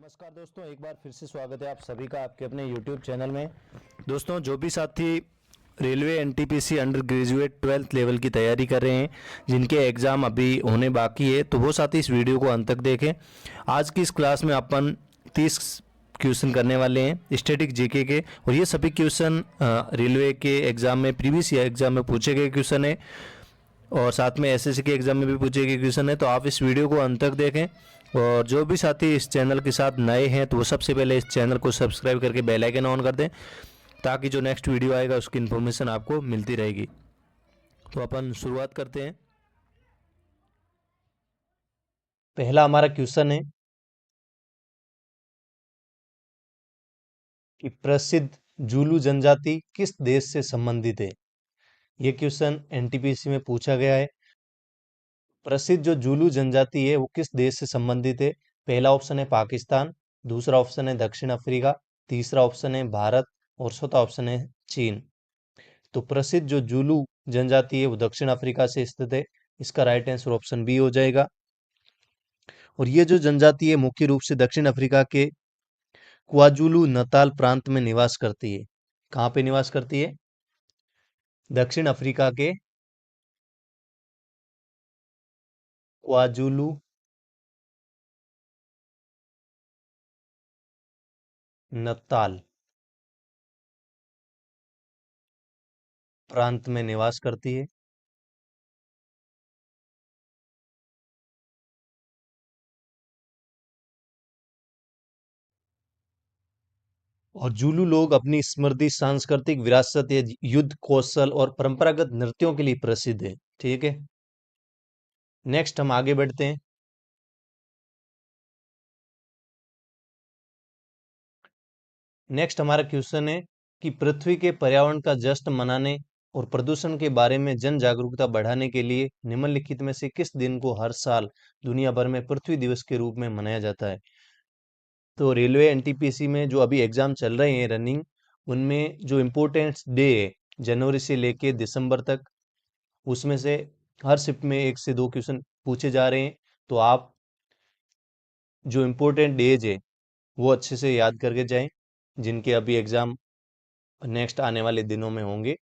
नमस्कार दोस्तों, एक बार फिर से स्वागत है आप सभी का आपके अपने YouTube चैनल में। दोस्तों, जो भी साथी railway NTPC under graduate 12th level की तैयारी कर रहे हैं, जिनके एग्ज़ाम अभी होने बाकी है, तो वो साथी इस वीडियो को अंत तक देखें। आज की इस क्लास में अपन 30 क्वेश्चन करने वाले हैं स्टैटिक जीके के, और ये सभी क्वेश्चन रेलवे के एग्ज़ाम में, प्रीवियस ईयर एग्ज़ाम में पूछे गए क्वेश्चन है, और साथ में एसएससी के एग्ज़ाम में भी पूछे गए क्वेश्चन है। तो आप इस वीडियो को अंत तक देखें, और जो भी साथी इस चैनल के साथ नए हैं तो वो सबसे पहले इस चैनल को सब्सक्राइब करके बेल आइकन ऑन कर दें, ताकि जो नेक्स्ट वीडियो आएगा उसकी इन्फॉर्मेशन आपको मिलती रहेगी। तो अपन शुरुआत करते हैं। पहला हमारा क्वेश्चन है कि प्रसिद्ध जूलू जनजाति किस देश से संबंधित है। ये क्वेश्चन एनटीपीसी में पूछा गया है। प्रसिद्ध जो जूलू जनजाति है वो किस देश से संबंधित है। पहला ऑप्शन है पाकिस्तान, दूसरा ऑप्शन है दक्षिण अफ्रीका, तीसरा ऑप्शन है भारत, और चौथा ऑप्शन है चीन। तो प्रसिद्ध जो जूलू जनजाति है वो दक्षिण अफ्रीका से स्थित है। इसका राइट आंसर ऑप्शन बी हो जाएगा। और ये जो जनजाति है मुख्य रूप से दक्षिण अफ्रीका के क्वाजुलू नताल प्रांत में निवास करती है। कहाँ पे निवास करती है? दक्षिण अफ्रीका के क्वाजुलू नताल प्रांत में निवास करती है। और जूलू लोग अपनी समृद्धि सांस्कृतिक विरासत या युद्ध कौशल और परंपरागत नृत्यों के लिए प्रसिद्ध है। ठीक है, नेक्स्ट हम आगे बढ़ते हैं। नेक्स्ट हमारा क्वेश्चन है कि पृथ्वी के पर्यावरण का जश्न मनाने और प्रदूषण के बारे में जन जागरूकता बढ़ाने के लिए निम्नलिखित में से किस दिन को हर साल दुनिया भर में पृथ्वी दिवस के रूप में मनाया जाता है। तो रेलवे एनटीपीसी में जो अभी एग्जाम चल रहे हैं रनिंग, उनमें जो इम्पोर्टेंट डे है जनवरी से लेके दिसंबर तक, उसमें से हर शिफ्ट में 1 से 2 क्वेश्चन पूछे जा रहे हैं। तो आप जो इम्पोर्टेंट डेज है वो अच्छे से याद करके जाएं, जिनके अभी एग्जाम नेक्स्ट आने वाले दिनों में होंगे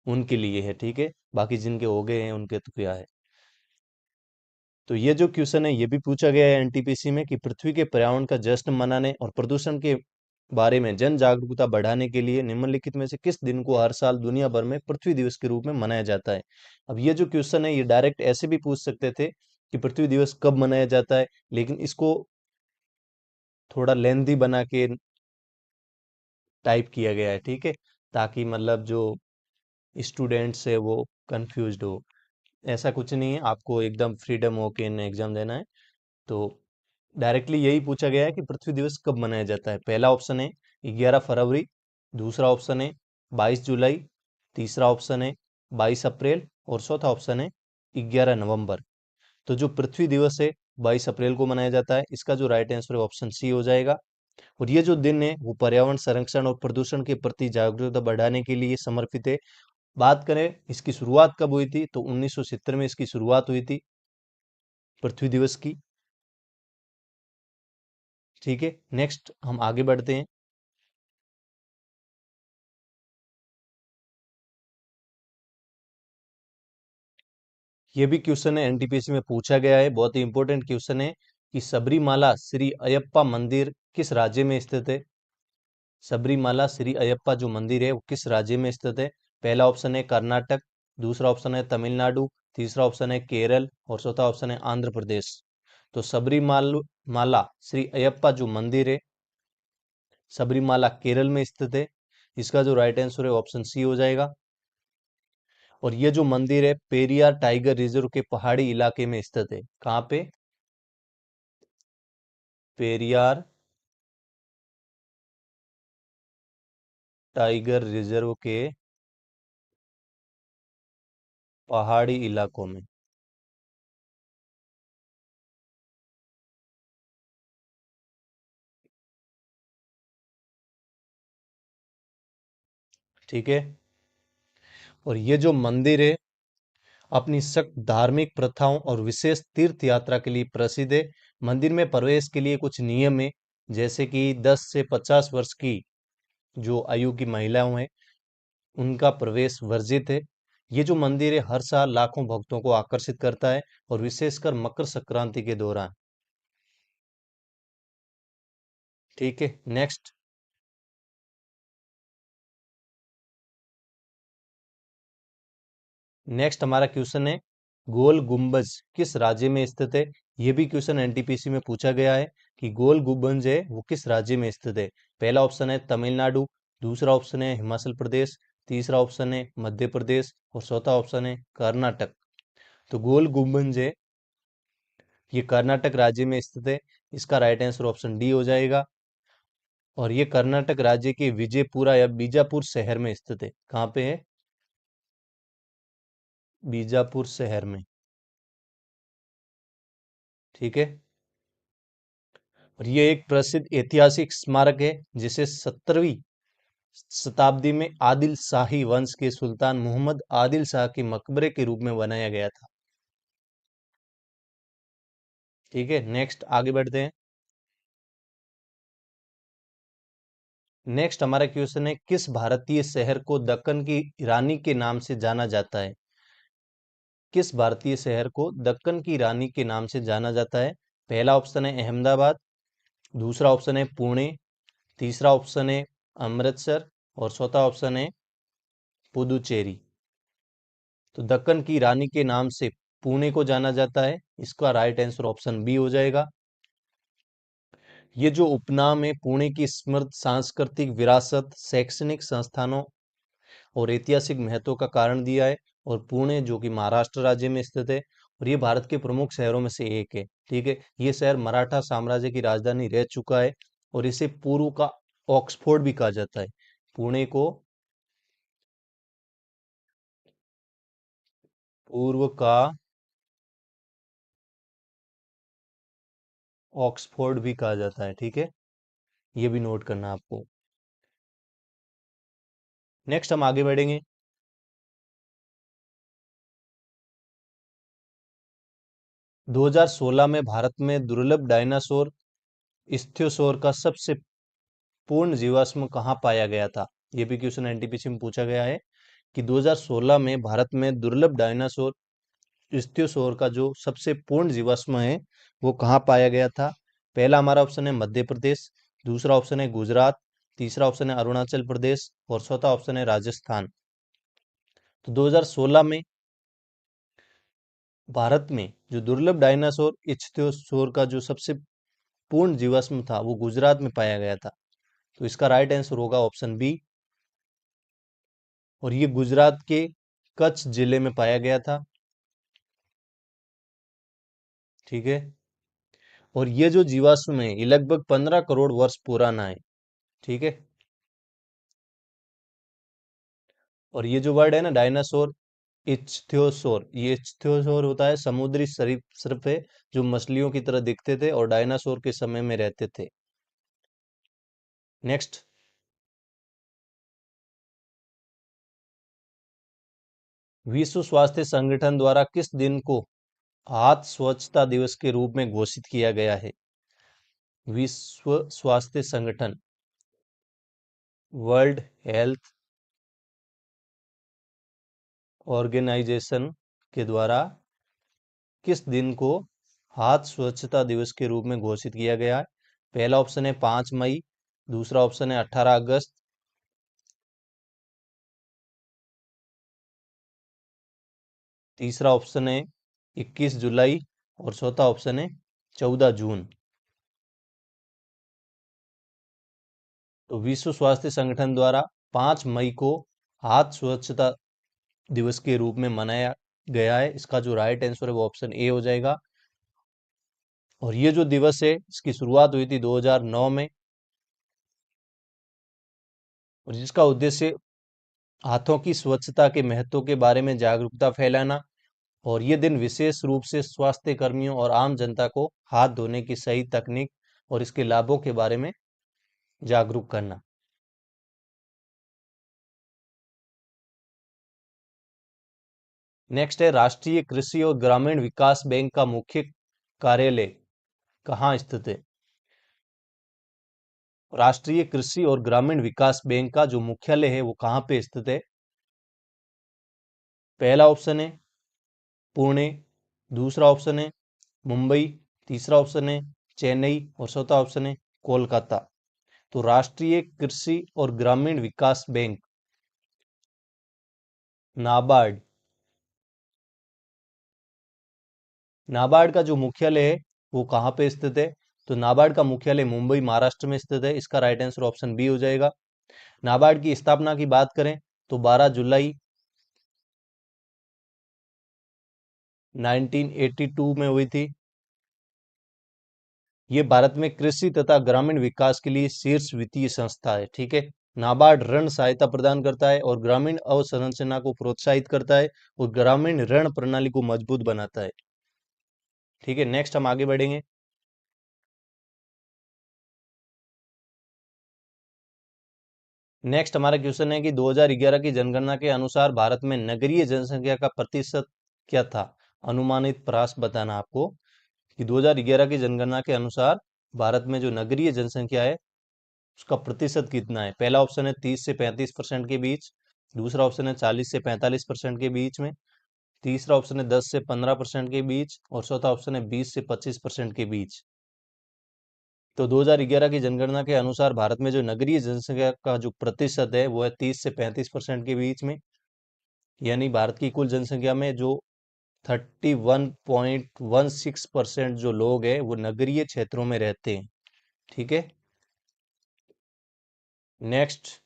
उनके लिए है। ठीक है, बाकी जिनके हो गए हैं उनके तो क्या है। तो ये जो क्वेश्चन है ये भी पूछा गया है एनटीपीसी में कि पृथ्वी के पर्यावरण का जश्न मनाने और प्रदूषण के बारे में जन जागरूकता बढ़ाने के लिए निम्नलिखित में से किस दिन को हर साल दुनिया भर में पृथ्वी दिवस के रूप में मनाया जाता है। अब ये जो क्वेश्चन है ये डायरेक्ट ऐसे भी पूछ सकते थे कि पृथ्वी दिवस कब मनाया जाता है, लेकिन इसको थोड़ा लेंथी बना के टाइप किया गया है। ठीक है, ताकि मतलब जो स्टूडेंट्स है वो कंफ्यूज्ड हो। ऐसा कुछ नहीं है, आपको एकदम फ्रीडम होके इन एग्जाम देना है। तो डायरेक्टली यही पूछा गया है कि पृथ्वी दिवस कब मनाया जाता है। पहला ऑप्शन है 11 फरवरी, दूसरा ऑप्शन है 22 जुलाई, तीसरा ऑप्शन है 22 अप्रैल, और चौथा ऑप्शन है 11 नवंबर। तो जो पृथ्वी दिवस है 22 अप्रैल को मनाया जाता है। इसका जो राइट आंसर है ऑप्शन सी हो जाएगा। और ये जो दिन है वो पर्यावरण संरक्षण और प्रदूषण के प्रति जागरूकता बढ़ाने के लिए समर्पित है। बात करें इसकी शुरुआत कब हुई थी, तो 1970 में इसकी शुरुआत हुई थी पृथ्वी दिवस की। ठीक है, नेक्स्ट हम आगे बढ़ते हैं। ये भी क्वेश्चन है एनटीपीसी में पूछा गया है, बहुत ही इंपॉर्टेंट क्वेश्चन है कि सबरीमाला श्री अयप्पा मंदिर किस राज्य में स्थित है। सबरीमाला श्री अयप्पा जो मंदिर है वो किस राज्य में स्थित है। पहला ऑप्शन है कर्नाटक, दूसरा ऑप्शन है तमिलनाडु, तीसरा ऑप्शन है केरल, और चौथा ऑप्शन है आंध्र प्रदेश। तो सबरीमाला श्री अयप्पा जो मंदिर है सबरीमाला केरल में स्थित है। इसका जो राइट आंसर है ऑप्शन सी हो जाएगा। और ये जो मंदिर है पेरियार टाइगर रिजर्व के पहाड़ी इलाके में स्थित है। कहाँ पे? पेरियार टाइगर रिजर्व के पहाड़ी इलाकों में। ठीक है, और ये जो मंदिर है अपनी सख्त धार्मिक प्रथाओं और विशेष तीर्थ यात्रा के लिए प्रसिद्ध है। मंदिर में प्रवेश के लिए कुछ नियम है, जैसे कि 10 से 50 वर्ष की जो आयु की महिलाओं हैं उनका प्रवेश वर्जित है। ये जो मंदिर है हर साल लाखों भक्तों को आकर्षित करता है और विशेषकर मकर संक्रांति के दौरान। ठीक है, नेक्स्ट। नेक्स्ट हमारा क्वेश्चन है, गोल गुंबज किस राज्य में स्थित है? ये भी क्वेश्चन एनटीपीसी में पूछा गया है कि गोल गुंबज है वो किस राज्य में स्थित है। पहला ऑप्शन है तमिलनाडु, दूसरा ऑप्शन है हिमाचल प्रदेश, तीसरा ऑप्शन है मध्य प्रदेश और चौथा ऑप्शन है कर्नाटक। तो गोल गुंबज है ये कर्नाटक राज्य में स्थित है। इसका राइट आंसर ऑप्शन डी हो जाएगा। और ये कर्नाटक राज्य के विजयपुरा या बीजापुर शहर में स्थित है। कहाँ पे है? बीजापुर शहर में। ठीक है। और ये एक प्रसिद्ध ऐतिहासिक स्मारक है जिसे 17वीं शताब्दी में आदिल शाही वंश के सुल्तान मोहम्मद आदिल शाह के मकबरे के रूप में बनाया गया था। ठीक है, नेक्स्ट आगे बढ़ते हैं। नेक्स्ट हमारा क्वेश्चन है, किस भारतीय शहर को दक्कन की रानी के नाम से जाना जाता है? किस भारतीय शहर को दक्कन की रानी के नाम से जाना जाता है? पहला ऑप्शन है अहमदाबाद, दूसरा ऑप्शन है पुणे, तीसरा ऑप्शन है अमृतसर और चौथा ऑप्शन है पुदुचेरी। तो दक्कन की रानी के नाम से पुणे को जाना जाता है। इसका राइट आंसर ऑप्शन बी हो जाएगा। ये जो उपनाम है पुणे की समृद्ध सांस्कृतिक विरासत, शैक्षणिक संस्थानों और ऐतिहासिक महत्व का कारण दिया है। और पुणे जो कि महाराष्ट्र राज्य में स्थित है और ये भारत के प्रमुख शहरों में से एक है। ठीक है, ये शहर मराठा साम्राज्य की राजधानी रह चुका है और इसे पूर्व का ऑक्सफोर्ड भी कहा जाता है। पुणे को पूर्व का ऑक्सफोर्ड भी कहा जाता है। ठीक है, ये भी नोट करना आपको। नेक्स्ट हम आगे बढ़ेंगे। 2016 में भारत में दुर्लभ डायनासोर इस्थियोसोर का सबसे पूर्ण जीवाश्म कहाँ पाया गया था? ये भी क्वेश्चन एनटीपीसी में पूछा गया है कि 2016 में भारत में दुर्लभ डायनासोर इस्थियोसोर का जो सबसे पूर्ण जीवाश्म है वो कहाँ पाया गया था? पहला हमारा ऑप्शन है मध्य प्रदेश, दूसरा ऑप्शन है गुजरात, तीसरा ऑप्शन है अरुणाचल प्रदेश और चौथा ऑप्शन है राजस्थान। तो 2016 में भारत में जो दुर्लभ डायनासोर इच्थियोसोर का जो सबसे पूर्ण जीवाश्म था वो गुजरात में पाया गया था। तो इसका राइट आंसर होगा ऑप्शन बी। और ये गुजरात के कच्छ जिले में पाया गया था। ठीक है। और ये जो जीवाश्म है ये लगभग 15 करोड़ वर्ष पुराना है। ठीक है। और ये जो वर्ड है ना डायनासोर इच्थियोसोर, ये इच्थियोसोर होता है समुद्री सरीसृप है जो मछलियों की तरह दिखते थे और डायनासोर के समय में रहते थे। नेक्स्ट। विश्व स्वास्थ्य संगठन द्वारा किस दिन को हाथ स्वच्छता दिवस के रूप में घोषित किया गया है? विश्व स्वास्थ्य संगठन, वर्ल्ड हेल्थ ऑर्गेनाइजेशन के द्वारा किस दिन को हाथ स्वच्छता दिवस के रूप में घोषित किया गया है? पहला ऑप्शन है 5 मई, दूसरा ऑप्शन है 18 अगस्त, तीसरा ऑप्शन है 21 जुलाई और चौथा ऑप्शन है 14 जून। तो विश्व स्वास्थ्य संगठन द्वारा 5 मई को हाथ स्वच्छता दिवस के रूप में मनाया गया है। इसका जो राइट आंसर है वो ऑप्शन ए हो जाएगा। और ये जो दिवस है इसकी शुरुआत हुई थी 2009 में और जिसका उद्देश्य हाथों की स्वच्छता के महत्व के बारे में जागरूकता फैलाना और ये दिन विशेष रूप से स्वास्थ्य कर्मियों और आम जनता को हाथ धोने की सही तकनीक और इसके लाभों के बारे में जागरूक करना। नेक्स्ट है, राष्ट्रीय कृषि और ग्रामीण विकास बैंक का मुख्य कार्यालय कहाँ स्थित है? राष्ट्रीय कृषि और ग्रामीण विकास बैंक का जो मुख्यालय है वो कहाँ पे स्थित है? पहला ऑप्शन है पुणे, दूसरा ऑप्शन है मुंबई, तीसरा ऑप्शन है चेन्नई और चौथा ऑप्शन है कोलकाता। तो राष्ट्रीय कृषि और ग्रामीण विकास बैंक नाबार्ड, नाबार्ड का जो मुख्यालय है वो कहाँ पे स्थित है? तो नाबार्ड का मुख्यालय मुंबई महाराष्ट्र में स्थित है। इसका राइट आंसर ऑप्शन बी हो जाएगा। नाबार्ड की स्थापना की बात करें तो 12 जुलाई 1982 में हुई थी। ये भारत में कृषि तथा ग्रामीण विकास के लिए शीर्ष वित्तीय संस्था है। ठीक है। नाबार्ड ऋण सहायता प्रदान करता है और ग्रामीण अवसंरचना को प्रोत्साहित करता है और ग्रामीण ऋण प्रणाली को मजबूत बनाता है। ठीक है, नेक्स्ट हम आगे बढ़ेंगे। नेक्स्ट हमारा क्वेश्चन है कि 2011 की जनगणना के अनुसार भारत में नगरीय जनसंख्या का प्रतिशत क्या था? अनुमानित प्रयास बताना आपको कि 2011 की जनगणना के अनुसार भारत में जो नगरीय जनसंख्या है उसका प्रतिशत कितना है? पहला ऑप्शन है 30 से 35% के बीच, दूसरा ऑप्शन है 40 से 45% के बीच में, तीसरा ऑप्शन है 10 से 15% के बीच और चौथा ऑप्शन है 20 से 25% के बीच। तो 2011 की जनगणना के अनुसार भारत में जो नगरीय जनसंख्या का जो प्रतिशत है वो है 30 से 35% के बीच में। यानी भारत की कुल जनसंख्या में जो 31.16% जो लोग हैं वो नगरीय क्षेत्रों में रहते हैं। ठीक है, नेक्स्ट।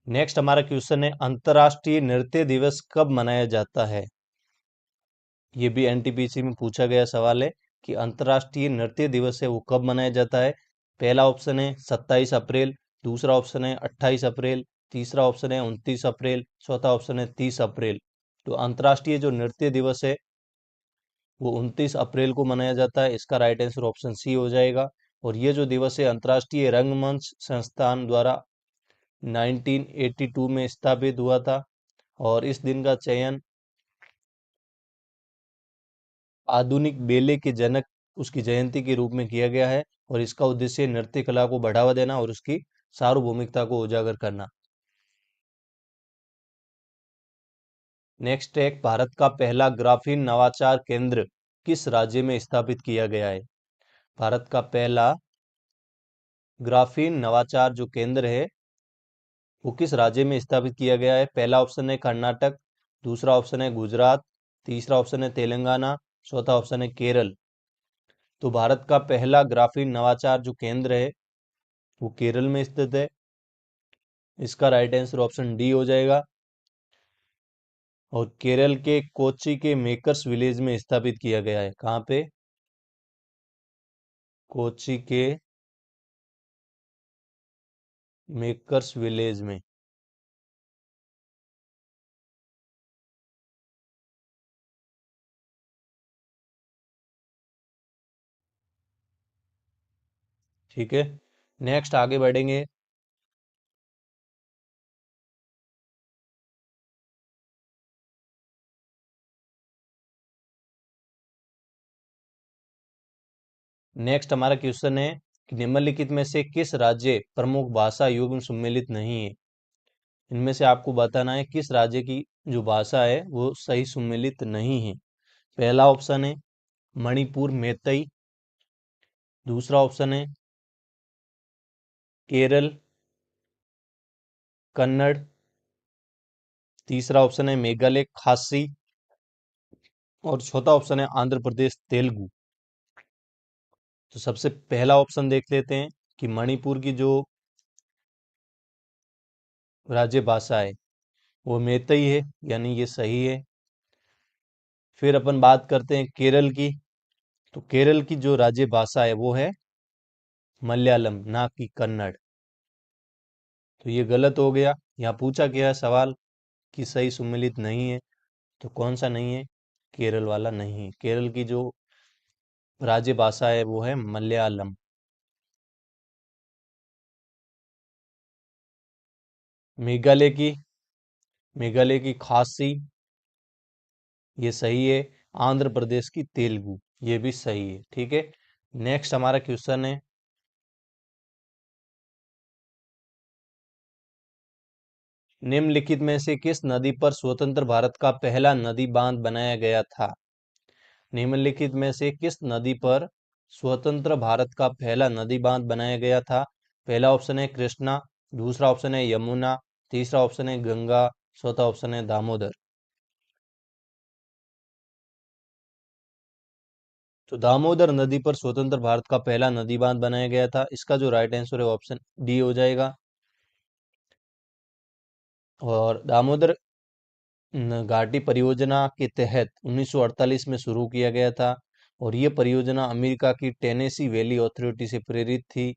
नेक्स्ट हमारा क्वेश्चन है अंतर्राष्ट्रीय नृत्य दिवस कब मनाया जाता है? ये भी एनटीपीसी में पूछा गया सवाल है कि अंतर्राष्ट्रीय नृत्य दिवस है वो कब मनाया जाता है। पहला ऑप्शन है 27 अप्रैल, दूसरा ऑप्शन है 28 अप्रैल, तीसरा ऑप्शन है 29 अप्रैल, चौथा ऑप्शन है 30 अप्रैल। तो अंतर्राष्ट्रीय जो नृत्य दिवस है वो 29 अप्रैल को मनाया जाता है। इसका राइट आंसर ऑप्शन सी हो जाएगा। और ये जो दिवस है अंतर्राष्ट्रीय रंगमंच संस्थान द्वारा 1982 में स्थापित हुआ था और इस दिन का चयन आधुनिक बेले के जनक उसकी जयंती के रूप में किया गया है और इसका उद्देश्य नृत्य कला को बढ़ावा देना और उसकी सार्वभौमिकता को उजागर करना। नेक्स्ट है भारत का पहला ग्राफीन नवाचार केंद्र किस राज्य में स्थापित किया गया है? भारत का पहला ग्राफीन नवाचार जो केंद्र है वो किस राज्य में स्थापित किया गया है? पहला ऑप्शन है कर्नाटक, दूसरा ऑप्शन है गुजरात, तीसरा ऑप्शन है तेलंगाना, चौथा ऑप्शन है केरल। तो भारत का पहला ग्राफीन नवाचार जो केंद्र है वो केरल में स्थित है। इसका राइट आंसर ऑप्शन डी हो जाएगा। और केरल के कोच्चि के मेकर्स विलेज में स्थापित किया गया है। कहाँ पे? कोच्चि के मेकर्स विलेज में। ठीक है, नेक्स्ट आगे बढ़ेंगे। नेक्स्ट हमारा क्वेश्चन है कि निम्नलिखित में से किस राज्य प्रमुख भाषा युग्म सम्मिलित नहीं है? इनमें से आपको बताना है किस राज्य की जो भाषा है वो सही सम्मिलित नहीं है। पहला ऑप्शन है मणिपुर मैतेई, दूसरा ऑप्शन है केरल कन्नड़, तीसरा ऑप्शन है मेघालय खासी और चौथा ऑप्शन है आंध्र प्रदेश तेलुगु। तो सबसे पहला ऑप्शन देख लेते हैं कि मणिपुर की जो राज्य भाषा है वो मैतेई है, यानी ये सही है। फिर अपन बात करते हैं केरल की। तो केरल की जो राज्य भाषा है वो है मलयालम, ना कि कन्नड़। तो ये गलत हो गया। यहाँ पूछा गया है सवाल कि सही सुमेलित नहीं है, तो कौन सा नहीं है? केरल वाला नहीं है। केरल की जो राज्य भाषा है वो है मलयालम। मेघालय की, मेघालय की खासी ये सही है। आंध्र प्रदेश की तेलुगु, ये भी सही है। ठीक है, नेक्स्ट हमारा क्वेश्चन है, निम्नलिखित में से किस नदी पर स्वतंत्र भारत का पहला नदी बांध बनाया गया था? निम्नलिखित में से किस नदी पर स्वतंत्र भारत का पहला नदी बांध बनाया गया था? पहला ऑप्शन है कृष्णा, दूसरा ऑप्शन है यमुना, तीसरा ऑप्शन है गंगा, चौथा ऑप्शन है दामोदर। तो दामोदर नदी पर स्वतंत्र भारत का पहला नदी बांध बनाया गया था। इसका जो राइट आंसर है ऑप्शन डी हो जाएगा। और दामोदर घाटी परियोजना के तहत 1948 में शुरू किया गया था, और ये परियोजना अमेरिका की टेनेसी वैली अथॉरिटी से प्रेरित थी।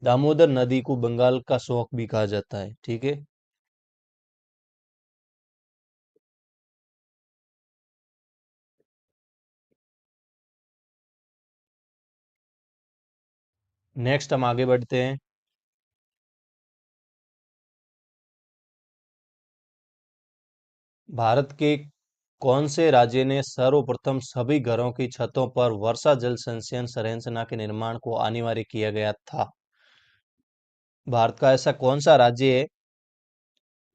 दामोदर नदी को बंगाल का शौक भी कहा जाता है। ठीक है, नेक्स्ट हम आगे बढ़ते हैं। भारत के कौन से राज्य ने सर्वप्रथम सभी घरों की छतों पर वर्षा जल संचयन संरचना के निर्माण को अनिवार्य किया गया था? भारत का ऐसा कौन सा राज्य है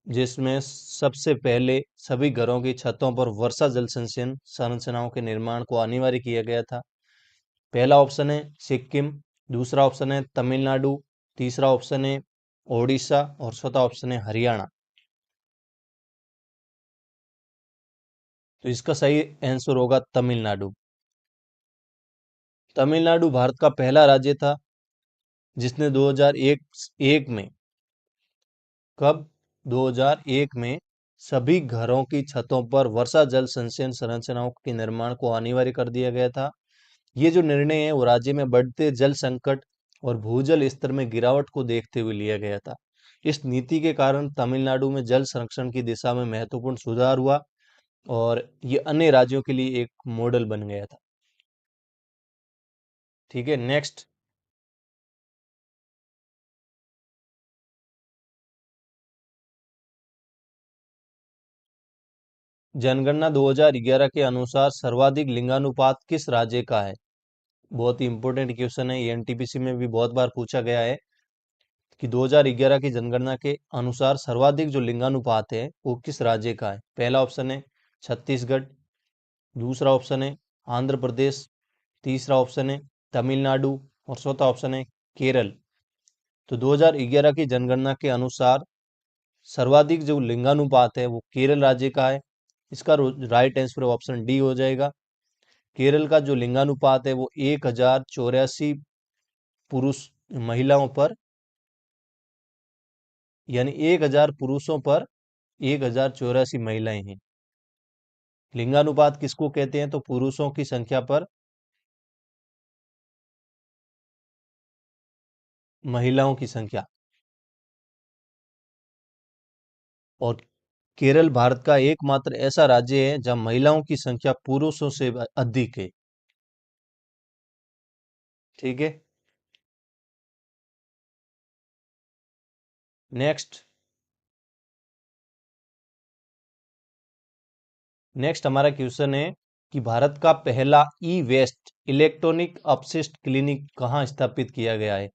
जिसमें सबसे पहले सभी घरों की छतों पर वर्षा जल संचयन संरचनाओं के निर्माण को अनिवार्य किया गया था? पहला ऑप्शन है सिक्किम, दूसरा ऑप्शन है तमिलनाडु, तीसरा ऑप्शन है ओडिशा, और चौथा ऑप्शन है हरियाणा। तो इसका सही आंसर होगा तमिलनाडु। तमिलनाडु भारत का पहला राज्य था जिसने 2001 में, कब, 2001 में सभी घरों की छतों पर वर्षा जल संचयन संरचनाओं के निर्माण को अनिवार्य कर दिया गया था। ये जो निर्णय है वो राज्य में बढ़ते जल संकट और भूजल स्तर में गिरावट को देखते हुए लिया गया था। इस नीति के कारण तमिलनाडु में जल संरक्षण की दिशा में महत्वपूर्ण सुधार हुआ, और ये अन्य राज्यों के लिए एक मॉडल बन गया था। ठीक है, नेक्स्ट। जनगणना 2011 के अनुसार सर्वाधिक लिंगानुपात किस राज्य का है? बहुत ही इंपॉर्टेंट क्वेश्चन है, ये एनटीपीसी में भी बहुत बार पूछा गया है कि 2011 की जनगणना के अनुसार सर्वाधिक जो लिंगानुपात है वो किस राज्य का है? पहला ऑप्शन है छत्तीसगढ़, दूसरा ऑप्शन है आंध्र प्रदेश, तीसरा ऑप्शन है तमिलनाडु, और चौथा ऑप्शन है केरल। तो 2011 की जनगणना के अनुसार सर्वाधिक जो लिंगानुपात है वो केरल राज्य का है। इसका राइट आंसर ऑप्शन डी हो जाएगा। केरल का जो लिंगानुपात है वो 1084 पुरुष महिलाओं पर, यानी 1000 पुरुषों पर 1084 महिलाएं हैं। लिंगानुपात किसको कहते हैं? तो पुरुषों की संख्या पर महिलाओं की संख्या। और केरल भारत का एकमात्र ऐसा राज्य है जहां महिलाओं की संख्या पुरुषों से अधिक है। ठीक है, नेक्स्ट। नेक्स्ट हमारा क्वेश्चन है कि भारत का पहला ई वेस्ट इलेक्ट्रॉनिक अपशिष्ट क्लिनिक कहाँ स्थापित किया गया है?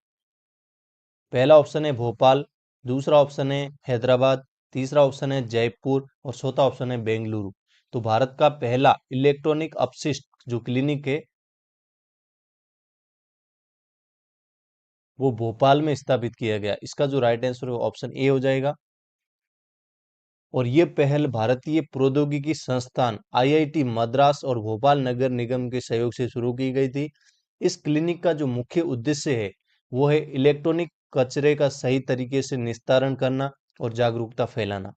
पहला ऑप्शन है भोपाल, दूसरा ऑप्शन है हैदराबाद, तीसरा ऑप्शन है जयपुर, और चौथा ऑप्शन है बेंगलुरु। तो भारत का पहला इलेक्ट्रॉनिक अपशिष्ट जो क्लिनिक है वो भोपाल में स्थापित किया गया। इसका जो राइट आंसर है ऑप्शन ए हो जाएगा। और ये पहल भारतीय प्रौद्योगिकी संस्थान आईआईटी मद्रास और भोपाल नगर निगम के सहयोग से शुरू की गई थी। इस क्लिनिक का जो मुख्य उद्देश्य है वो है इलेक्ट्रॉनिक कचरे का सही तरीके से निस्तारण करना और जागरूकता फैलाना।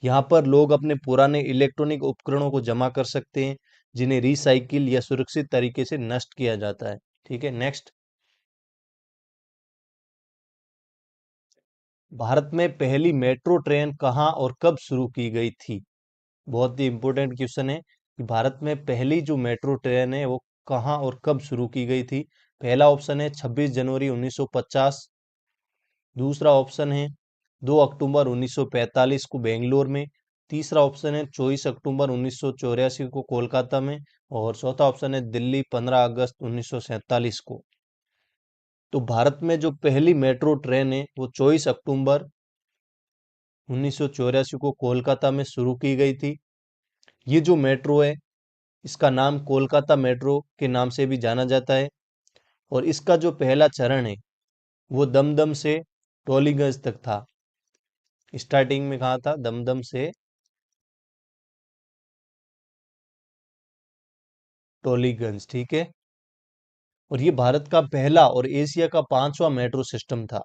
यहाँ पर लोग अपने पुराने इलेक्ट्रॉनिक उपकरणों को जमा कर सकते हैं जिन्हें रिसाइकिल या सुरक्षित तरीके से नष्ट किया जाता है। ठीक है, नेक्स्ट। भारत में पहली मेट्रो ट्रेन कहाँ और कब शुरू की गई थी? बहुत ही इंपॉर्टेंट क्वेश्चन है कि भारत में पहली जो मेट्रो ट्रेन है वो कहाँ और कब शुरू की गई थी? पहला ऑप्शन है 26 जनवरी 1950, दूसरा ऑप्शन है 2 अक्टूबर 1945 को बेंगलोर में, तीसरा ऑप्शन है 24 अक्टूबर 1984 को कोलकाता में, और चौथा ऑप्शन है दिल्ली 15 अगस्त 1947 को। तो भारत में जो पहली मेट्रो ट्रेन है वो 24 अक्टूबर 1984 को कोलकाता में शुरू की गई थी। ये जो मेट्रो है इसका नाम कोलकाता मेट्रो के नाम से भी जाना जाता है, और इसका जो पहला चरण है वो दमदम से टोलीगंज तक था। स्टार्टिंग में कहा था? दमदम से टोलीगंज, ठीक है। और ये भारत का पहला और एशिया का पांचवा मेट्रो सिस्टम था,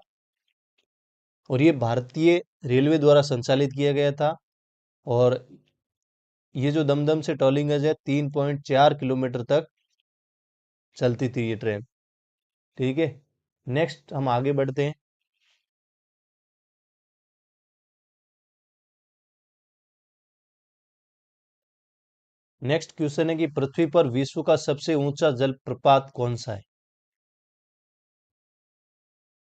और ये भारतीय रेलवे द्वारा संचालित किया गया था। और ये जो दमदम से टोलीगंज है 3.4 किलोमीटर तक चलती थी ये ट्रेन, ठीक है। नेक्स्ट हम आगे बढ़ते हैं। नेक्स्ट क्वेश्चन है कि पृथ्वी पर विश्व का सबसे ऊंचा जलप्रपात कौन सा है?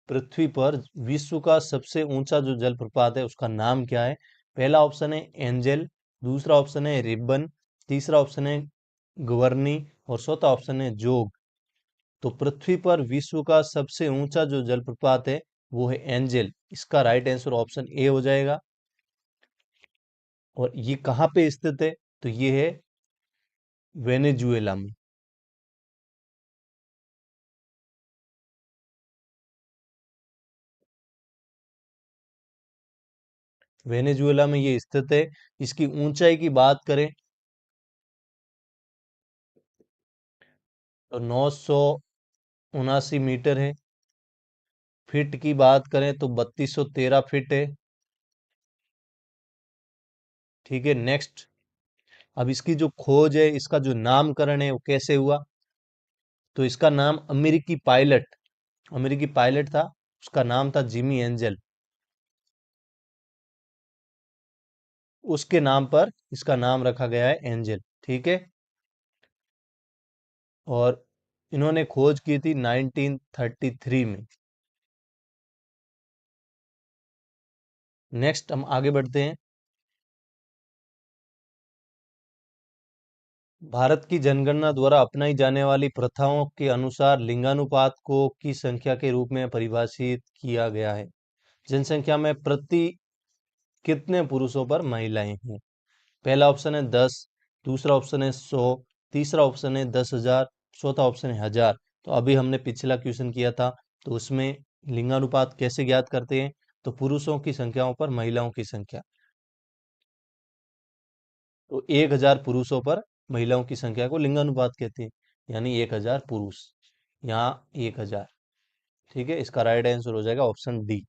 पृथ्वी पर विश्व का सबसे ऊंचा जो जलप्रपात है उसका नाम क्या है? पहला ऑप्शन है एंजल, दूसरा ऑप्शन है रिबन, तीसरा ऑप्शन है गवर्नी, और चौथा ऑप्शन है जोग। तो पृथ्वी पर विश्व का सबसे ऊंचा जो जलप्रपात है वो है एंजल। इसका राइट आंसर ऑप्शन ए हो जाएगा। और ये कहाँ पे स्थित है? तो ये है वेनेजुएला में। वेनेजुएला में ये स्थित है। इसकी ऊंचाई की बात करें तो 979 मीटर है। फीट की बात करें तो 3213 फीट है, ठीक है। नेक्स्ट, अब इसकी जो खोज है, इसका जो नामकरण है वो कैसे हुआ? तो इसका नाम अमेरिकी पायलट था, उसका नाम था जिमी एंजल। उसके नाम पर इसका नाम रखा गया है एंजल, ठीक है। और इन्होंने खोज की थी 1933 में। नेक्स्ट हम आगे बढ़ते हैं। भारत की जनगणना द्वारा अपनाई जाने वाली प्रथाओं के अनुसार लिंगानुपात को की संख्या के रूप में परिभाषित किया गया है। जनसंख्या में प्रति कितने पुरुषों पर महिलाएं हैं? पहला ऑप्शन है 10, दूसरा ऑप्शन है 100, तीसरा ऑप्शन है 10,000, चौथा ऑप्शन है 1000। तो अभी हमने पिछला क्वेश्चन किया था, तो उसमें लिंगानुपात कैसे ज्ञात करते हैं? तो पुरुषों की संख्याओं पर महिलाओं की संख्या। तो 1000 पुरुषों पर महिलाओं की संख्या को लिंगानुपात कहते हैं, यानी 1000 पुरुष, यहाँ 1000, ठीक है। इसका राइट आंसर हो जाएगा ऑप्शन डी।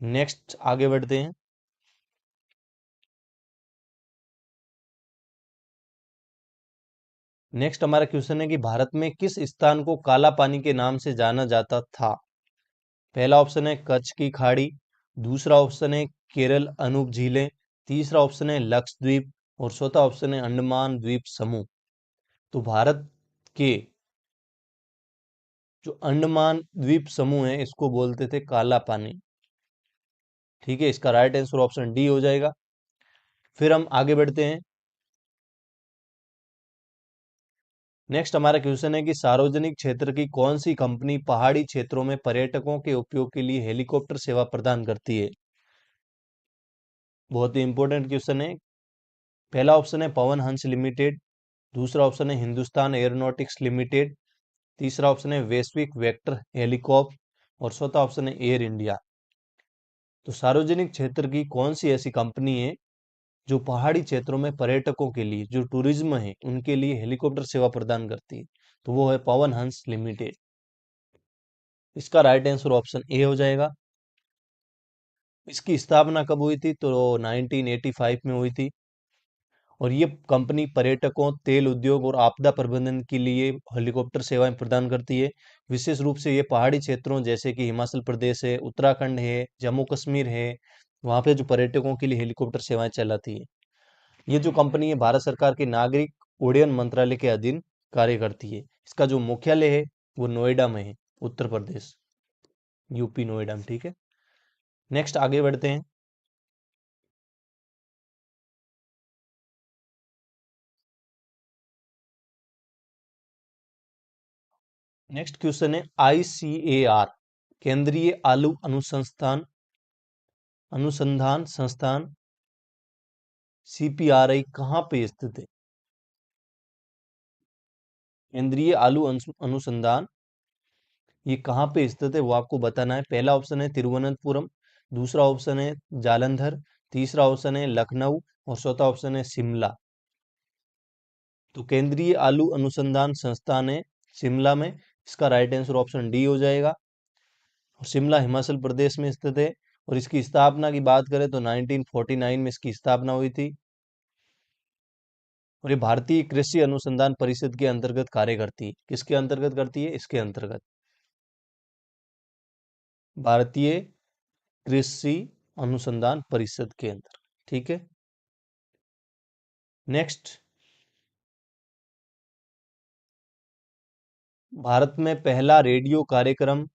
नेक्स्ट आगे बढ़ते हैं। नेक्स्ट हमारा क्वेश्चन है कि भारत में किस स्थान को काला पानी के नाम से जाना जाता था? पहला ऑप्शन है कच्छ की खाड़ी, दूसरा ऑप्शन है केरल अनूप झीलें, तीसरा ऑप्शन है लक्षद्वीप, और चौथा ऑप्शन है अंडमान द्वीप समूह। तो भारत के जो अंडमान द्वीप समूह है इसको बोलते थे काला पानी, ठीक है। इसका राइट आंसर ऑप्शन डी हो जाएगा। फिर हम आगे बढ़ते हैं। नेक्स्ट हमारा क्वेश्चन है कि सार्वजनिक क्षेत्र की कौन सी कंपनी पहाड़ी क्षेत्रों में पर्यटकों के उपयोग के लिए हेलीकॉप्टर सेवा प्रदान करती है? बहुत ही इंपॉर्टेंट क्वेश्चन है। पहला ऑप्शन है पवन हंस लिमिटेड, दूसरा ऑप्शन है हिंदुस्तान एरोनॉटिक्स लिमिटेड, तीसरा ऑप्शन है वैश्विक वेक्टर हेलीकॉप्टर, और चौथा ऑप्शन है एयर इंडिया। तो सार्वजनिक क्षेत्र की कौन सी ऐसी कंपनी है जो पहाड़ी क्षेत्रों में पर्यटकों के लिए, जो टूरिज्म है उनके लिए हेलीकॉप्टर सेवा प्रदान करती है? तो वो है पवन हंस लिमिटेड। इसका राइट आंसर ऑप्शन ए हो जाएगा। इसकी स्थापना कब हुई थी? तो 1985 में हुई थी। और ये कंपनी पर्यटकों, तेल उद्योग और आपदा प्रबंधन के लिए हेलीकॉप्टर सेवाएं प्रदान करती है। विशेष रूप से ये पहाड़ी क्षेत्रों जैसे कि हिमाचल प्रदेश है, उत्तराखंड है, जम्मू कश्मीर है, वहाँ पे जो पर्यटकों के लिए हेलीकॉप्टर सेवाएं चलाती है। ये जो कंपनी है भारत सरकार के नागरिक उड्डयन मंत्रालय के अधीन कार्य करती है। इसका जो मुख्यालय है वो नोएडा में है, उत्तर प्रदेश, यूपी नोएडा में, ठीक है। नेक्स्ट आगे बढ़ते हैं। नेक्स्ट क्वेश्चन है ICAR, केंद्रीय आलू अनुसंधान संस्थान CPRI कहाँ पे स्थित है? केंद्रीय आलू अनुसंधान ये कहाँ पे स्थित है वो आपको बताना है। पहला ऑप्शन है तिरुवनंतपुरम, दूसरा ऑप्शन है जालंधर, तीसरा ऑप्शन है लखनऊ और चौथा ऑप्शन है शिमला। तो केंद्रीय आलू अनुसंधान संस्थान है शिमला में, इसका राइट आंसर ऑप्शन डी हो जाएगा। और शिमला हिमाचल प्रदेश में स्थित है और इसकी स्थापना की बात करें तो 1949 में इसकी स्थापना हुई थी। और ये भारतीय कृषि अनुसंधान परिषद के अंतर्गत कार्य करती है। किसके अंतर्गत करती है? इसके अंतर्गत, भारतीय कृषि अनुसंधान परिषद के अंदर। ठीक है, नेक्स्ट, भारत में पहला रेडियो कार्यक्रम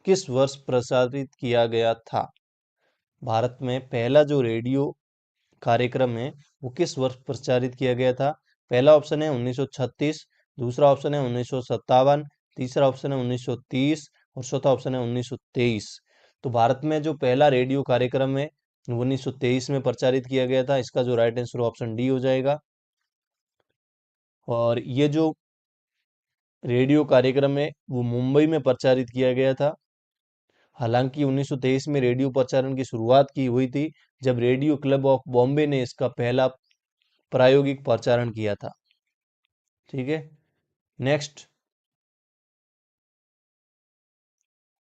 किस वर्ष प्रसारित किया गया था? भारत में पहला जो रेडियो कार्यक्रम है वो किस वर्ष प्रचारित किया गया था? पहला ऑप्शन है 1936, दूसरा ऑप्शन है 1957, तीसरा ऑप्शन है 1930 और चौथा ऑप्शन है 1923। तो भारत में जो पहला रेडियो कार्यक्रम है वो 1923 में प्रचारित किया गया था। इसका जो राइट आंसर ऑप्शन डी हो जाएगा। और ये जो रेडियो कार्यक्रम है वो मुंबई में प्रचारित किया गया था। हालांकि 1923 में रेडियो प्रचारण की शुरुआत की हुई थी जब रेडियो क्लब ऑफ बॉम्बे ने इसका पहला प्रायोगिक प्रचारण किया था। ठीक है, नेक्स्ट,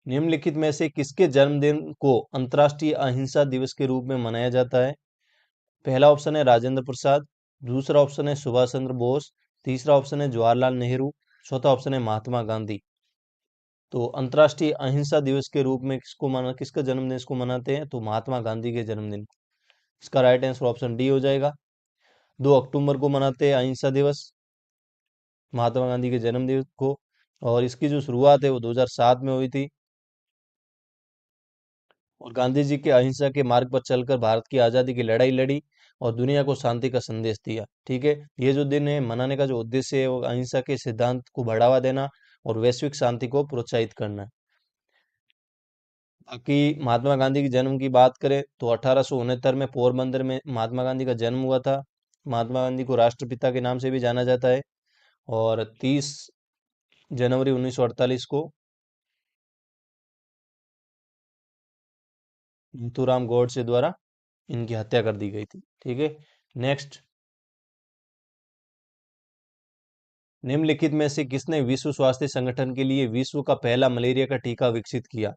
निम्नलिखित में से किसके जन्मदिन को अंतर्राष्ट्रीय अहिंसा दिवस के रूप में मनाया जाता है? पहला ऑप्शन है राजेंद्र प्रसाद, दूसरा ऑप्शन है सुभाष चंद्र बोस, तीसरा ऑप्शन है जवाहरलाल नेहरू, चौथा ऑप्शन है महात्मा गांधी। तो अंतर्राष्ट्रीय अहिंसा दिवस के रूप में किसका जन्मदिन इसको मनाते हैं? तो महात्मा गांधी के जन्मदिन को। इसका राइट आंसर ऑप्शन डी हो जाएगा। 2 अक्टूबर को मनाते हैं अहिंसा दिवस, महात्मा गांधी के जन्मदिन को। और इसकी जो शुरुआत है वो 2007 में हुई थी। और गांधी जी के अहिंसा के मार्ग पर चलकर भारत की आज़ादी की लड़ाई लड़ी और दुनिया को शांति का संदेश दिया। ठीक है, ये जो दिन है मनाने का जो उद्देश्य है वो अहिंसा के सिद्धांत को बढ़ावा देना और वैश्विक शांति को प्रोत्साहित करना है। बाकी महात्मा गांधी के जन्म की बात करें तो 1869 में पोरबंदर में महात्मा गांधी का जन्म हुआ था। महात्मा गांधी को राष्ट्रपिता के नाम से भी जाना जाता है। और 30 जनवरी 1948 को नाथूराम गोडसे द्वारा इनकी हत्या कर दी गई थी। ठीक है, नेक्स्ट, निम्नलिखित में से किसने विश्व स्वास्थ्य संगठन के लिए विश्व का पहला मलेरिया का टीका विकसित किया?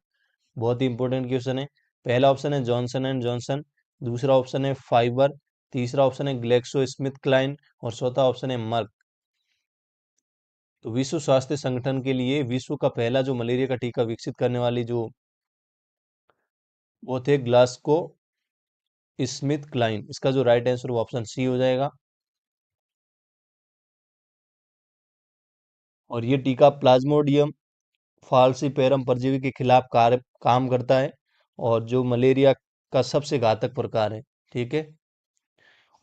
बहुत ही इंपॉर्टेंट क्वेश्चन है। पहला ऑप्शन है जॉनसन एंड जॉनसन, दूसरा ऑप्शन है फाइबर, तीसरा ऑप्शन है ग्लेक्सो स्मिथ क्लाइन और चौथा ऑप्शन है मर्क। तो विश्व स्वास्थ्य संगठन के लिए विश्व का पहला जो मलेरिया का टीका विकसित करने वाली जो वो थे ग्लासको स्मिथ क्लाइन। इसका जो राइट आंसर वो ऑप्शन सी हो जाएगा। और ये टीका प्लाज्मोडियम फाल्सिपेरम परजीवी के खिलाफ काम करता है और जो मलेरिया का सबसे घातक प्रकार है। ठीक है,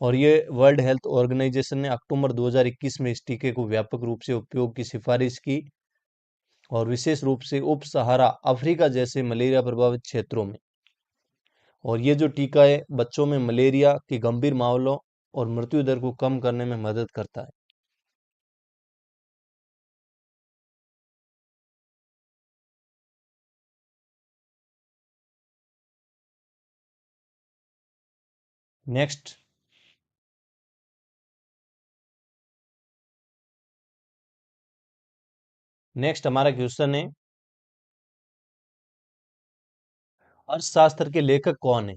और ये वर्ल्ड हेल्थ ऑर्गेनाइजेशन ने अक्टूबर 2021 में इस टीके को व्यापक रूप से उपयोग की सिफारिश की और विशेष रूप से उप सहारा अफ्रीका जैसे मलेरिया प्रभावित क्षेत्रों में। और ये जो टीका है बच्चों में मलेरिया के गंभीर मामलों और मृत्यु दर को कम करने में मदद करता है। नेक्स्ट, हमारा क्वेश्चन है अर्थशास्त्र के लेखक कौन है?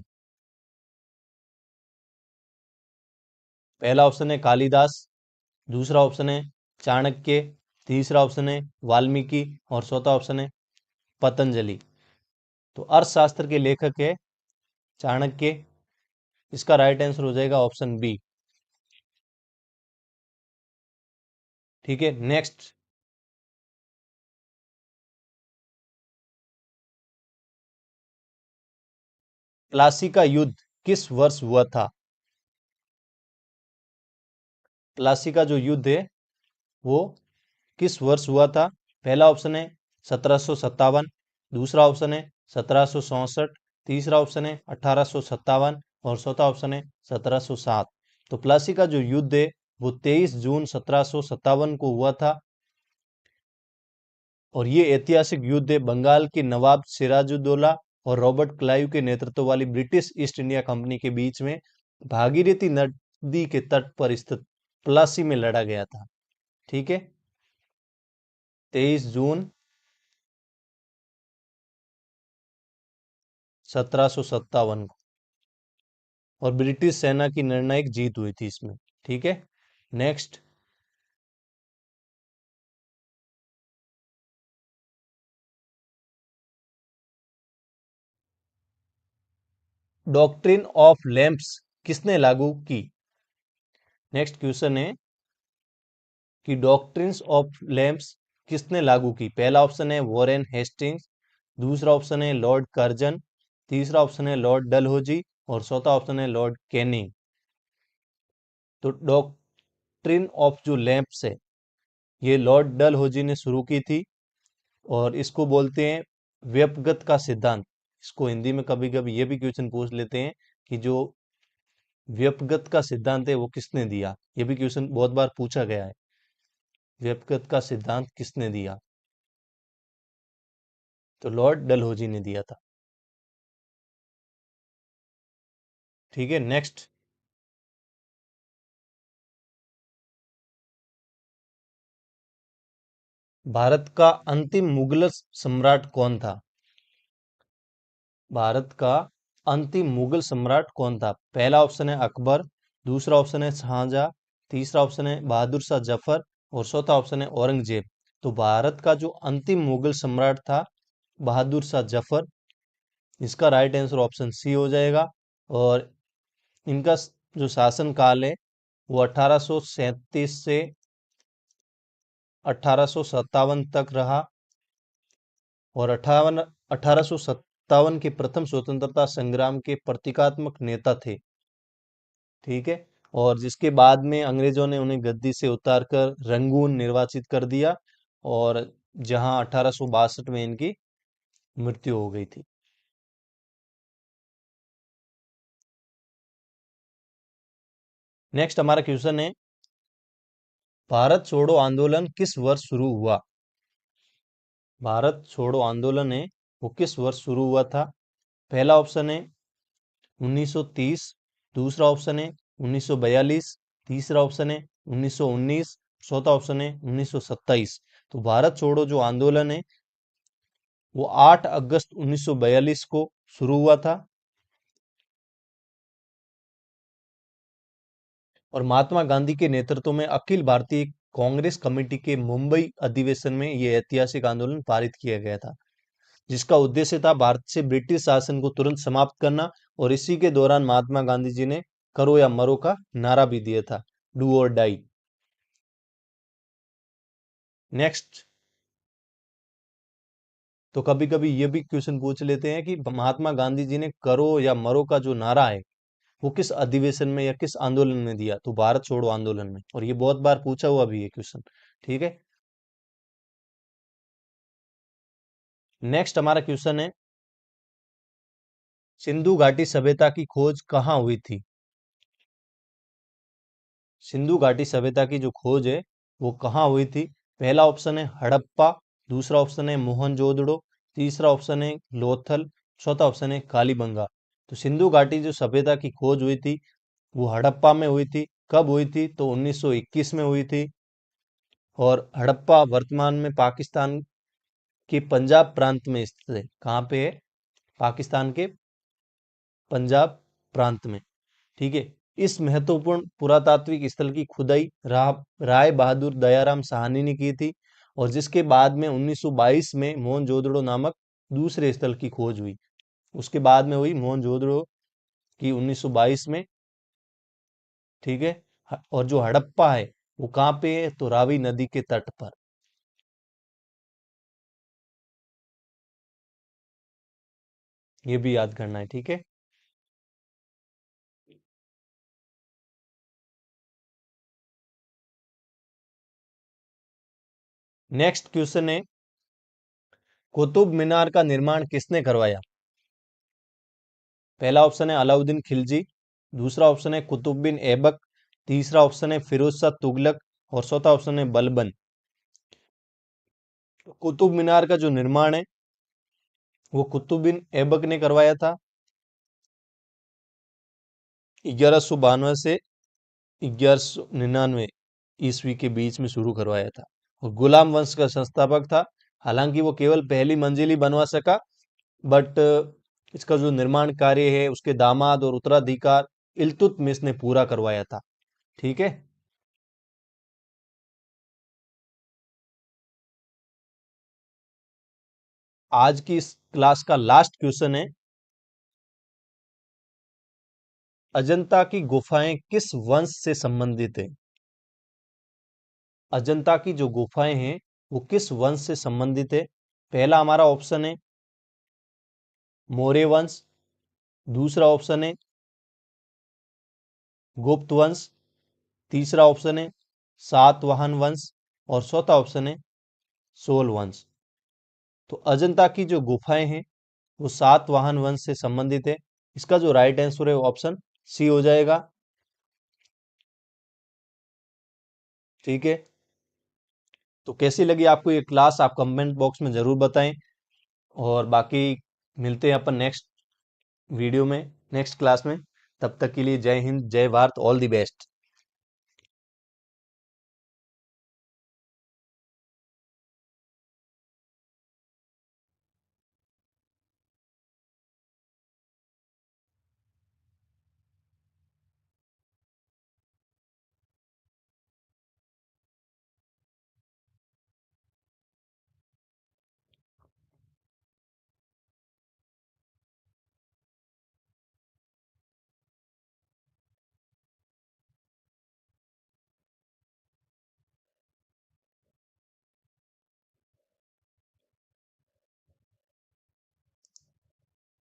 पहला ऑप्शन है कालिदास, दूसरा ऑप्शन है चाणक्य, तीसरा ऑप्शन है वाल्मीकि और चौथा ऑप्शन है पतंजलि। तो अर्थशास्त्र के लेखक है चाणक्य। इसका राइट आंसर हो जाएगा ऑप्शन बी। ठीक है, नेक्स्ट, प्लासी का युद्ध किस वर्ष हुआ था? प्लासी का जो युद्ध है वो किस वर्ष हुआ था? पहला ऑप्शन है 1757, दूसरा ऑप्शन है 1764, तीसरा ऑप्शन है 1857 और चौथा ऑप्शन है 1707। तो प्लासी का जो युद्ध है वो 23 जून 1757 को हुआ था और ये ऐतिहासिक युद्ध है बंगाल के नवाब सिराजुद्दौला और रॉबर्ट क्लाइव के नेतृत्व वाली ब्रिटिश ईस्ट इंडिया कंपनी के बीच में भागीरथी नदी के तट पर स्थित प्लासी में लड़ा गया था। ठीक है, 23 जून 1757 को, और ब्रिटिश सेना की निर्णायक जीत हुई थी इसमें। ठीक है, नेक्स्ट, डॉक्ट्रिन ऑफ लैंप्स किसने लागू की? नेक्स्ट क्वेश्चन है कि डॉक्ट्रिन्स ऑफ लैंप्स किसने लागू की? पहला ऑप्शन है वॉरेन हेस्टिंग्स, दूसरा ऑप्शन है लॉर्ड कर्जन, तीसरा ऑप्शन है लॉर्ड डलहौजी और चौथा ऑप्शन है लॉर्ड कैनिंग। तो डॉक्ट्रिन ऑफ जो लैंप्स है ये लॉर्ड डलहौजी ने शुरू की थी और इसको बोलते हैं व्यपगत का सिद्धांत। इसको हिंदी में कभी कभी ये भी क्वेश्चन पूछ लेते हैं कि जो व्यपगत का सिद्धांत है वो किसने दिया। ये भी क्वेश्चन बहुत बार पूछा गया है, व्यपगत का सिद्धांत किसने दिया? तो लॉर्ड डलहौजी ने दिया था। ठीक है, नेक्स्ट, भारत का अंतिम मुगल सम्राट कौन था? भारत का अंतिम मुगल सम्राट कौन था? पहला ऑप्शन है अकबर, दूसरा ऑप्शन है शाहजहां, तीसरा ऑप्शन है बहादुर शाह जफर और चौथा ऑप्शन है औरंगजेब। तो भारत का जो अंतिम मुगल सम्राट था बहादुर शाह जफर, इसका राइट आंसर ऑप्शन सी हो जाएगा। और इनका जो शासन काल है वो 1837 से 1857 तक रहा और 1857 के प्रथम स्वतंत्रता संग्राम के प्रतीकात्मक नेता थे। ठीक है, और जिसके बाद में अंग्रेजों ने उन्हें गद्दी से उतारकर रंगून निर्वाचित कर दिया और जहां 1862 में इनकी मृत्यु हो गई थी। नेक्स्ट हमारा क्वेश्चन है, भारत छोड़ो आंदोलन किस वर्ष शुरू हुआ? भारत छोड़ो आंदोलन है वो किस वर्ष शुरू हुआ था? पहला ऑप्शन है 1930, दूसरा ऑप्शन है 1942, तीसरा ऑप्शन है 1919, चौथा ऑप्शन है 1927। तो भारत छोड़ो जो आंदोलन है वो 8 अगस्त 1942 को शुरू हुआ था और महात्मा गांधी के नेतृत्व में अखिल भारतीय कांग्रेस कमेटी के मुंबई अधिवेशन में यह ऐतिहासिक आंदोलन पारित किया गया था, जिसका उद्देश्य था भारत से ब्रिटिश शासन को तुरंत समाप्त करना। और इसी के दौरान महात्मा गांधी जी ने करो या मरो का नारा भी दिया था, डू और डाई। नेक्स्ट, तो कभी कभी ये भी क्वेश्चन पूछ लेते हैं कि महात्मा गांधी जी ने करो या मरो का जो नारा है वो किस अधिवेशन में या किस आंदोलन में दिया? तो भारत छोड़ो आंदोलन में, और ये बहुत बार पूछा हुआ भी है क्वेश्चन। ठीक है, नेक्स्ट हमारा क्वेश्चन है, सिंधु घाटी सभ्यता की खोज कहाँ हुई थी? सिंधु घाटी सभ्यता की जो खोज है वो कहाँ हुई थी? पहला ऑप्शन है हड़प्पा, दूसरा ऑप्शन है मोहनजोदड़ो, तीसरा ऑप्शन है लोथल, चौथा ऑप्शन है कालीबंगा। तो सिंधु घाटी जो सभ्यता की खोज हुई थी वो हड़प्पा में हुई थी। कब हुई थी? तो 1921 में हुई थी। और हड़प्पा वर्तमान में पाकिस्तान के पंजाब प्रांत में स्थित है। कहाँ पे है? पाकिस्तान के पंजाब प्रांत में। ठीक है, इस महत्वपूर्ण पुरातात्विक स्थल की खुदाई राय बहादुर दयाराम साहनी ने की थी और जिसके बाद में 1922 में मोहनजोदड़ो नामक दूसरे स्थल की खोज हुई। उसके बाद में हुई मोहनजोदड़ो की 1922 में। ठीक है, और जो हड़प्पा है वो कहाँ पे है? तो रावी नदी के तट पर। ये भी याद करना है। ठीक है, नेक्स्ट क्वेश्चन है, कुतुब मीनार का निर्माण किसने करवाया? पहला ऑप्शन है अलाउद्दीन खिलजी, दूसरा ऑप्शन है कुतुब बिन ऐबक, तीसरा ऑप्शन है फिरोज शाह तुगलक और चौथा ऑप्शन है बलबन। कुतुब मीनार का जो निर्माण है वो कुतुब बिन ऐबक ने करवाया था 1192 से 1199 ईस्वी के बीच में शुरू करवाया था और गुलाम वंश का संस्थापक था। हालांकि वो केवल पहली मंजिल ही बनवा सका, बट इसका जो निर्माण कार्य है उसके दामाद और उत्तराधिकार इल्तुतमिश ने पूरा करवाया था। ठीक है। आज की इस क्लास का लास्ट क्वेश्चन है, अजंता की गुफाएं किस वंश से संबंधित है? अजंता की जो गुफाएं हैं वो किस वंश से संबंधित है? पहला हमारा ऑप्शन है मौर्य वंश, दूसरा ऑप्शन है गुप्त वंश, तीसरा ऑप्शन है सातवाहन वंश और चौथा ऑप्शन है सोल वंश। तो अजंता की जो गुफाएं हैं वो सातवाहन वंश से संबंधित है। इसका जो राइट आंसर है वो ऑप्शन सी हो जाएगा। ठीक है। तो कैसी लगी आपको ये क्लास, आप कमेंट बॉक्स में जरूर बताएं। और बाकी मिलते हैं अपन नेक्स्ट वीडियो में, नेक्स्ट क्लास में। तब तक के लिए जय हिंद, जय भारत, ऑल द बेस्ट।